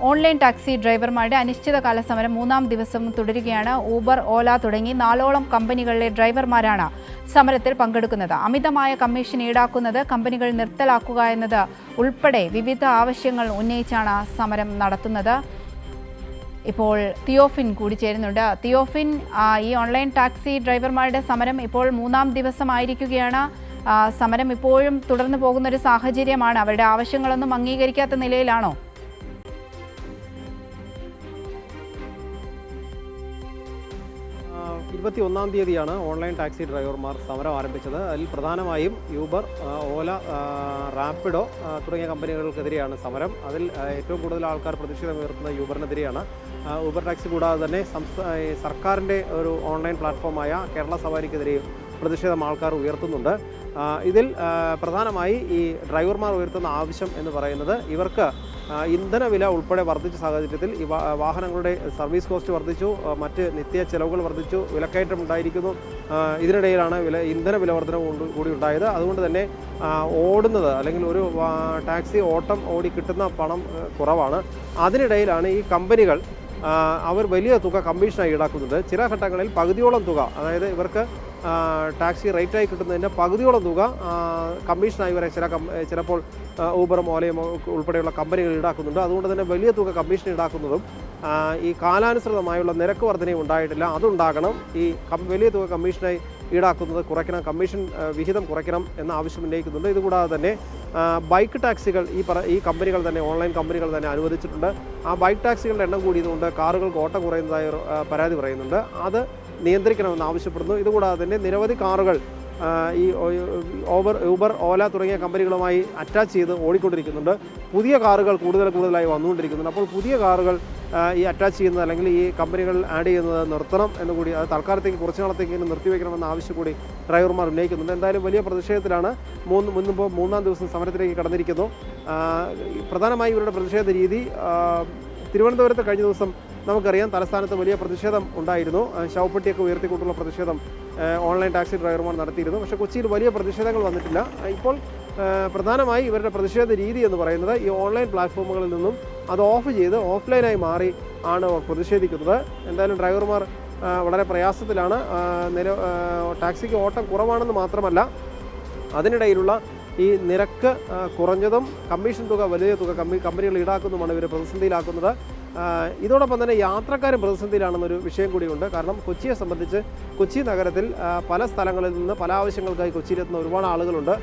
Online taxi ഡ്രൈവർമാരുടെ അനിശ്ചിതകാല സമരം മൂന്നാം ദിവസവും തുടരുകയാണ്. ഊബർ, ഓല തുടങ്ങി 4ഓളം കമ്പനികളിലെ ഡ്രൈവർമാരാണ് സമരത്തിൽ പങ്കെടുക്കുന്നത്. അമിതമായ കമ്മീഷൻ ഈടാക്കുന്നത് കമ്പനികൾ നിർത്തലാക്കുക എന്നത് ഉൾപ്പെടെ വിവിധ ആവശ്യങ്ങൾ ഉന്നയിച്ചാണ് സമരം നടത്തുന്നത്. ഇപ്പോൾ തിയോഫിൻ കൂടി ചേരുന്നുണ്ട്. തിയോഫിൻ, ഈ ഓൺലൈൻ ടാക്സി ഡ്രൈവർമാരുടെ സമരം ഇപ്പോൾ മൂന്നാം ദിവസമായിരിക്കുകയാണ്. സമരം ഇപ്പോഴും തുടർന്നു പോകുന്ന ഒരു സാഹചര്യമാണ്. അവരുടെ ആവശ്യങ്ങളൊന്നും അംഗീകരിക്കാത്ത നിലയിലാണോ? 21-ാം തീയതിയാണ് ഓൺലൈൻ ടാക്സി ഡ്രൈവർമാർ സമരം ആരംഭിച്ചത്. അതിൽ പ്രധാനമായും യൂബർ, ഓല, റാപ്പിഡോ തുടങ്ങിയ കമ്പനികൾക്കെതിരെയാണ് സമരം. അതിൽ ഏറ്റവും കൂടുതൽ ആൾക്കാർ പ്രതിഷേധമുയർത്തുന്നത് യൂബറിനെതിരെയാണ്. ഊബർ ടാക്സി കൂടാതെ തന്നെ സർക്കാരിൻ്റെ ഒരു ഓൺലൈൻ പ്ലാറ്റ്ഫോമായ കേരള സവാരിക്കെതിരെയും പ്രതിഷേധം ആൾക്കാർ ഉയർത്തുന്നുണ്ട്. ഇതിൽ പ്രധാനമായി ഈ ഡ്രൈവർമാർ ഉയർത്തുന്ന ആവശ്യം എന്ന് പറയുന്നത് ഇവർക്ക് ഇന്ധനവില ഉൾപ്പെടെ വർദ്ധിച്ച സാഹചര്യത്തിൽ ഈ വാഹനങ്ങളുടെ സർവീസ് കോസ്റ്റ് വർദ്ധിച്ചു, മറ്റ് നിത്യ ചെലവുകൾ വർദ്ധിച്ചു, വിലക്കയറ്റം ഉണ്ടായിരിക്കുന്നു. ഇതിനിടയിലാണ് ഇന്ധന വില വർധനവ് കൂടി ഉണ്ടായത്. അതുകൊണ്ട് തന്നെ ഓടുന്നത് അല്ലെങ്കിൽ ഒരു ടാക്സി ഓട്ടം ഓടി കിട്ടുന്ന പണം കുറവാണ്. അതിനിടയിലാണ് ഈ കമ്പനികൾ അവർ വലിയ തുക കമ്മീഷനായി ഈടാക്കുന്നത്. ചില ഘട്ടങ്ങളിൽ പകുതിയോളം തുക, അതായത് ഇവർക്ക് ടാക്സി റേറ്റായി കിട്ടുന്നതിൻ്റെ പകുതിയോളം തുക കമ്മീഷനായി വരെ ചിലപ്പോൾ ഊബറും ഓലയും ഉൾപ്പെടെയുള്ള കമ്പനികൾ ഈടാക്കുന്നുണ്ട്. അതുകൊണ്ട് തന്നെ വലിയ തുക കമ്മീഷൻ ഈടാക്കുന്നതും ഈ കാലാനുസൃതമായുള്ള നിരക്ക് വർധനയും ഉണ്ടായിട്ടില്ല. അതുണ്ടാകണം. ഈ വലിയ തുക കമ്മീഷനായി ഈടാക്കുന്നത് കുറയ്ക്കണം, കമ്മീഷൻ വിഹിതം കുറയ്ക്കണം എന്ന ആവശ്യം ഉന്നയിക്കുന്നുണ്ട്. ഇതുകൂടാതെ തന്നെ ബൈക്ക് ടാക്സികൾ ഈ കമ്പനികൾ തന്നെ, ഓൺലൈൻ കമ്പനികൾ തന്നെ അനുവദിച്ചിട്ടുണ്ട്. ആ ബൈക്ക് ടാക്സികളുടെ എണ്ണം കൂടിയതുകൊണ്ട് കാറുകൾക്ക് ഓട്ടം കുറയുന്നതായി പരാതി പറയുന്നുണ്ട്. അത് നിയന്ത്രിക്കണമെന്ന് ആവശ്യപ്പെടുന്നു. ഇതുകൂടാതെ തന്നെ നിരവധി കാറുകൾ ഈ ഊബർ, ഓല തുടങ്ങിയ കമ്പനികളുമായി അറ്റാച്ച് ചെയ്ത് ഓടിക്കൊണ്ടിരിക്കുന്നുണ്ട്. പുതിയ കാറുകൾ കൂടുതലായി വന്നുകൊണ്ടിരിക്കുന്നുണ്ട്. അപ്പോൾ പുതിയ കാറുകൾ ഈ അറ്റാച്ച് ചെയ്യുന്നത് അല്ലെങ്കിൽ ഈ കമ്പനികൾ ആഡ് ചെയ്യുന്നത് നിർത്തണം എന്നുകൂടി, അത് തൽക്കാലത്തേക്ക് കുറച്ച് നാളത്തേക്ക് നിർത്തിവെക്കണമെന്ന ആവശ്യം കൂടി ഡ്രൈവർമാർ ഉന്നയിക്കുന്നുണ്ട്. എന്തായാലും വലിയ പ്രതിഷേധത്തിലാണ്. മുൻപ് മൂന്നാം ദിവസം സമരത്തിലേക്ക് കടന്നിരിക്കുന്നു. പ്രധാനമായി ഇവരുടെ പ്രതിഷേധ രീതി, തിരുവനന്തപുരത്ത് കഴിഞ്ഞ ദിവസം നമുക്കറിയാം തലസ്ഥാനത്ത് വലിയ പ്രതിഷേധം ഉണ്ടായിരുന്നു. ശവപ്പെട്ടിയൊക്കെ ഉയർത്തിക്കൊണ്ടുള്ള പ്രതിഷേധം ഓൺലൈൻ ടാക്സി ഡ്രൈവർമാർ നടത്തിയിരുന്നു. പക്ഷേ കൊച്ചിയിൽ വലിയ പ്രതിഷേധങ്ങൾ വന്നിട്ടില്ല. ഇപ്പോൾ പ്രധാനമായി ഇവരുടെ പ്രതിഷേധ രീതി എന്ന് പറയുന്നത് ഈ ഓൺലൈൻ പ്ലാറ്റ്ഫോമുകളിൽ നിന്നും അത് ഓഫ് ചെയ്ത് ഓഫ്ലൈനായി മാറി ആണ് പ്രതിഷേധിക്കുന്നത്. എന്തായാലും ഡ്രൈവർമാർ വളരെ പ്രയാസത്തിലാണ്. ടാക്സിക്ക് ഓട്ടം കുറവാണെന്ന് മാത്രമല്ല, അതിനിടയിലുള്ള ഈ നിരക്ക് കുറഞ്ഞതും കമ്മീഷൻ തുക വലിയ തുക കമ്പനികൾ ഈടാക്കുന്നതുമാണ് ഇവരെ പ്രതിസന്ധിയിലാക്കുന്നത്. ഇതോടൊപ്പം തന്നെ യാത്രക്കാരും പ്രതിസന്ധിയിലാണെന്നൊരു വിഷയം കൂടിയുണ്ട്. കാരണം കൊച്ചിയെ സംബന്ധിച്ച് കൊച്ചി നഗരത്തിൽ പല സ്ഥലങ്ങളിൽ നിന്ന് പല ആവശ്യങ്ങൾക്കായി കൊച്ചിയിലെത്തുന്ന ഒരുപാട് ആളുകളുണ്ട്.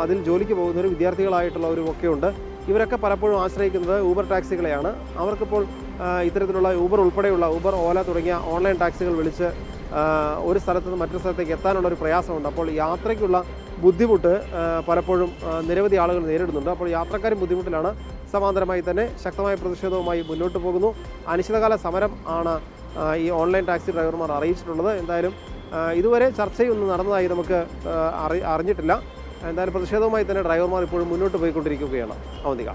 അതിൽ ജോലിക്ക് പോകുന്നവരും വിദ്യാർത്ഥികളായിട്ടുള്ളവരും ഒക്കെയുണ്ട്. ഇവരൊക്കെ പലപ്പോഴും ആശ്രയിക്കുന്നത് ഊബർ ടാക്സികളെയാണ്. അവർക്കിപ്പോൾ ഇത്തരത്തിലുള്ള ഊബർ ഉൾപ്പെടെയുള്ള ഊബർ, ഓല തുടങ്ങിയ ഓൺലൈൻ ടാക്സികൾ വിളിച്ച് ഒരു സ്ഥലത്ത് നിന്ന് മറ്റൊരു സ്ഥലത്തേക്ക് എത്താനുള്ളൊരു പ്രയാസമുണ്ട്. അപ്പോൾ യാത്രയ്ക്കുള്ള ബുദ്ധിമുട്ട് പലപ്പോഴും നിരവധി ആളുകൾ നേരിടുന്നുണ്ട്. അപ്പോൾ യാത്രക്കാരും ബുദ്ധിമുട്ടിലാണ്. സമാന്തരമായി തന്നെ ശക്തമായ പ്രതിഷേധവുമായി മുന്നോട്ട് പോകുന്നു. അനിശ്ചിതകാല സമരം ആണ് ഈ ഓൺലൈൻ ടാക്സി ഡ്രൈവർമാർ അറിയിച്ചിട്ടുള്ളത്. എന്തായാലും ഇതുവരെ ചർച്ചയൊന്നും നടന്നതായി നമുക്ക് അറിഞ്ഞിട്ടില്ല. എന്തായാലും പ്രതിഷേധവുമായി തന്നെ ഡ്രൈവർമാർ ഇപ്പോഴും മുന്നോട്ട് പോയിക്കൊണ്ടിരിക്കുകയാണ്. അവന്തിക.